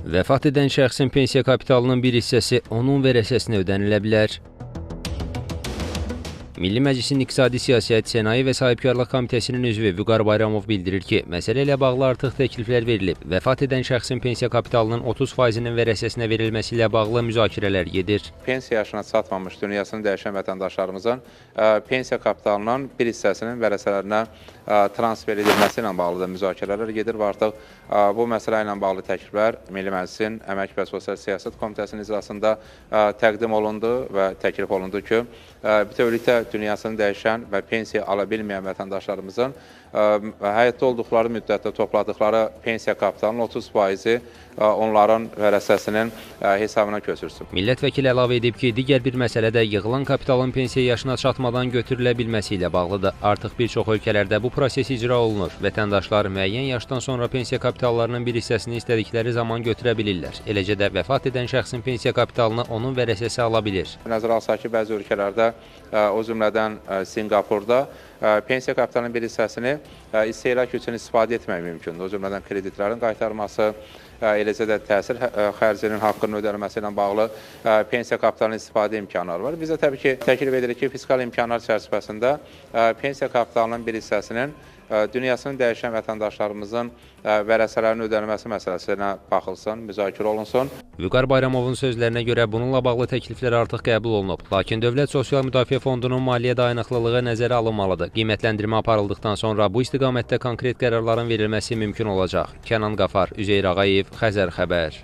Vəfat edən şəxsin pensiya kapitalının bir hissəsi onun vərəsəsinə ödənilə bilər. Milli Məclisin İqtisadi Siyasət, Sənaye və Sahibkarlıq Komitəsinin üzvü Vüqar Bayramov bildirir ki, məsələ ilə bağlı artıq təkliflər verilib. Vəfat edən şəxsin pensiya kapitalının 30%-nin vərəsəsinə verilməsi ilə bağlı müzakirələr gedir. Pensiya yaşına çatmamış, dünyasını dəyişən vətəndaşlarımızın pensiya kapitalının bir hissəsinin vərəsələrinə transfer edilməsi ilə bağlı da müzakirələr gedir və artıq bu məsələ ilə bağlı təkliflər Milli Məclisin Əmək və Sosial Siyasət Komitəsinin iclasında təqdim olundu və təklif olundu ki, bütövlükdə dünyasını dəyişən və pensiya ala bilməyən vətəndaşlarımızın həyatda olduqları müddətdə topladıqları pensiya kapitalının 30%-i onların vərəsəsinin hesabına köçürsün. Millət vəkili əlavə edib ki, digər bir məsələ də yığılan kapitalın pensiya yaşına çatmadan götürülə bilməsi ilə bağlıdır. Artıq bir çox ölkələrdə bu proses icra olunur. Vətəndaşlar müəyyən yaşdan sonra pensiya kapitallarının bir hissəsini istədikləri zaman götürə bilirlər. Eləcə də vəfat edən şəxsin pensiya kapitalını onun vərəsəsi ala bilir. Nəzərə alsaq ki, bəzi ölkələrdə, o cümlədən Sinqapurda pensiya kapitalının bir hissəsini istehlak üçün istifadə etmək mümkündür. O cümlədən kreditlərin qaytarması, eləcə də təsir xərcinin haqqının ödənilməsi ilə bağlı pensiya kapitalının istifadə imkanları var. Biz də təbii ki, təklif edirik ki, fiskal imkanlar çərçivəsində pensiya kapitalının bir hissəsinin dünyasını dəyişən vətəndaşlarımızın vərəsələrinin ödənilməsi məsələsinə baxılsın, müzakirə olunsun. Vüqar Bayramovun sözlərinə görə bununla bağlı təkliflər artıq qəbul olunub. Lakin Dövlət Sosial Müdafiə Fondunun maliyyə dayanıqlılığı nəzərə alınmalıdır. Qiymətləndirmə aparıldıqdan sonra bu istiqamətdə konkret qərarların verilməsi mümkün olacaq. Kənan Qafar, Üzeyir Ağayev, Xəzər xəbər.